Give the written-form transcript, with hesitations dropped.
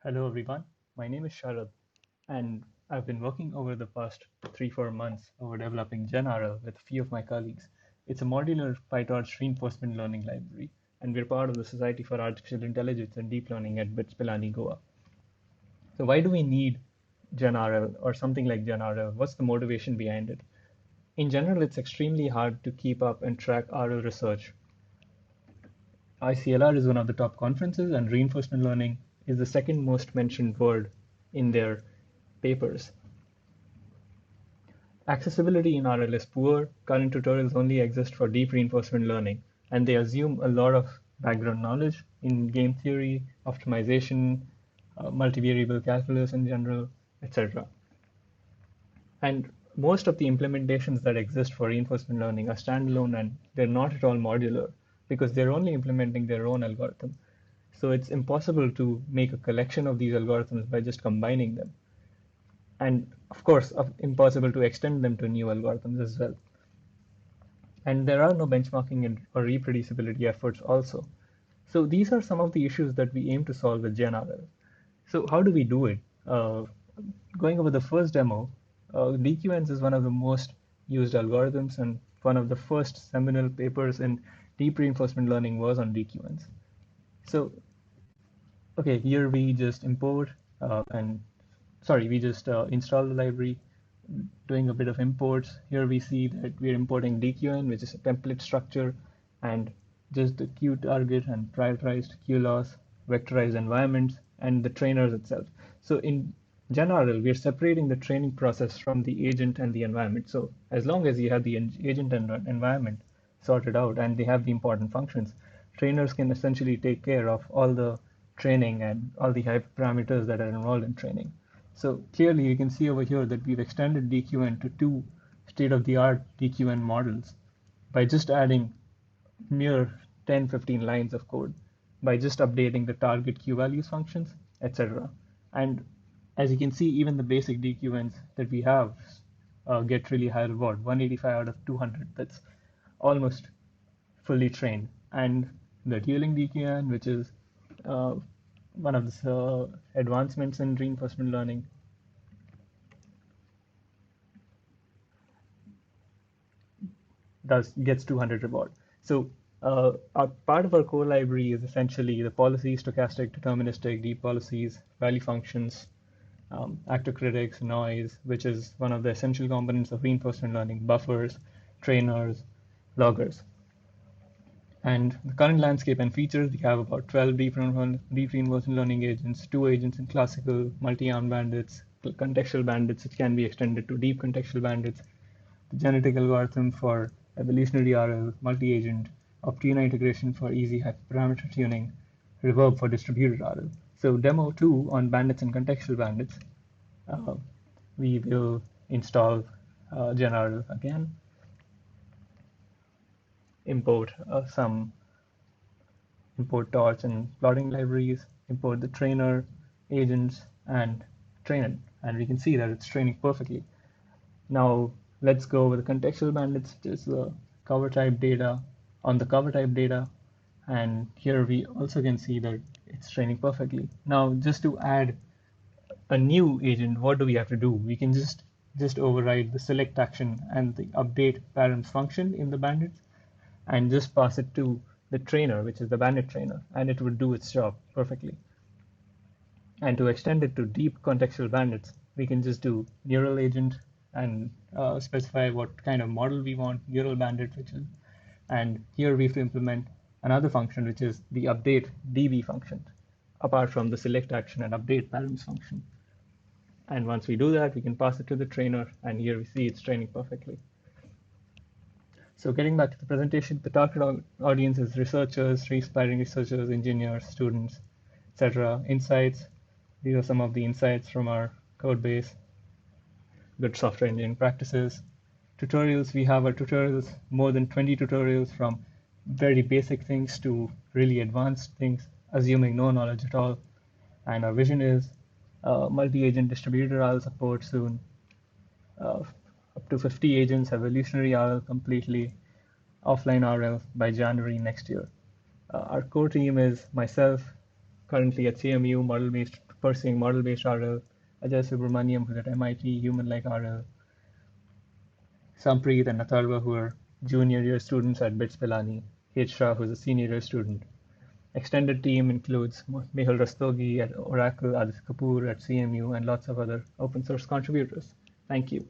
Hello everyone, my name is Sharad and I've been working over the past 3-4 months over developing GenRL with a few of my colleagues. It's a modular PyTorch reinforcement learning library and we're part of the Society for Artificial Intelligence and Deep Learning at BITS Pilani, Goa. So why do we need GenRL or something like GenRL? What's the motivation behind it? In general, it's extremely hard to keep up and track RL research. ICLR is one of the top conferences, and reinforcement learning is the second most mentioned word in their papers. Accessibility in RL is poor. Current tutorials only exist for deep reinforcement learning, and they assume a lot of background knowledge in game theory, optimization, multivariable calculus in general, etc. And most of the implementations that exist for reinforcement learning are standalone and they're not at all modular because they're only implementing their own algorithm. So it's impossible to make a collection of these algorithms by just combining them. And of course, impossible to extend them to new algorithms as well. And there are no benchmarking or reproducibility efforts also. So these are some of the issues that we aim to solve with GenRL. So how do we do it? Going over the first demo, DQNs is one of the most used algorithms, and one of the first seminal papers in deep reinforcement learning was on DQNs. So, okay, here we just import and sorry, we just install the library, doing a bit of imports. Here we see that we're importing DQN, which is a template structure, and just the Q target and prioritized Q loss, vectorized environments, and the trainers itself. So in general, we're separating the training process from the agent and the environment. So as long as you have the agent and environment sorted out and they have the important functions, trainers can essentially take care of all the training and all the hyperparameters that are involved in training. So clearly you can see over here that we've extended DQN to two state-of-the-art DQN models by just adding mere 10-15 lines of code, by just updating the target Q values functions, etc. And as you can see, even the basic DQNs that we have get really high reward, 185 out of 200. That's almost fully trained. And the Turing DQN, which is uh, one of the advancements in reinforcement learning, gets 200 reward. So our part of our core library is essentially the policies, stochastic, deterministic, deep policies, value functions, actor critics, noise, which is one of the essential components of reinforcement learning, buffers, trainers, loggers. And the current landscape and features, we have about 12 deep reinforcement learning agents, two agents in classical, multi-arm bandits, contextual bandits, which can be extended to deep contextual bandits, the genetic algorithm for evolutionary RL, multi-agent, Optina integration for easy hyperparameter tuning, Reverb for distributed RL. So demo 2 on bandits and contextual bandits, uh, we will install GenRL again, import some import torch and plotting libraries, import the trainer, agents, and train it. And we can see that it's training perfectly. Now let's go over the contextual bandits, which is the cover type data on the cover type data. And here we also can see that it's training perfectly. Now, just to add a new agent, what do we have to do? We can just override the select action and the update params function in the bandits and just pass it to the trainer, which is the bandit trainer, and it would do its job perfectly. And to extend it to deep contextual bandits, we can just do neural agent and specify what kind of model we want, neural bandit, which is, and here we have to implement another function, which is the update db function, apart from the select action and update params function. And once we do that, we can pass it to the trainer, and here we see it's training perfectly. So getting back to the presentation, the target audience is researchers, aspiring researchers, engineers, students, etc. Insights, these are some of the insights from our code base. Good software engineering practices. Tutorials, we have our tutorials, more than 20 tutorials from very basic things to really advanced things, assuming no knowledge at all. And our vision is multi-agent distributed RL support soon. Up to 50 agents, evolutionary RL completely, offline RL by January next year. Our core team is myself, currently at CMU, model-based pursuing model-based RL, Ajay Subramaniam, who's at MIT, human-like RL, Sampreet and Atharva, who are junior year students at BITS Pilani, Heshra, who's a senior year student. Extended team includes Mehul Rastogi at Oracle, Aditya Kapoor at CMU, and lots of other open source contributors. Thank you.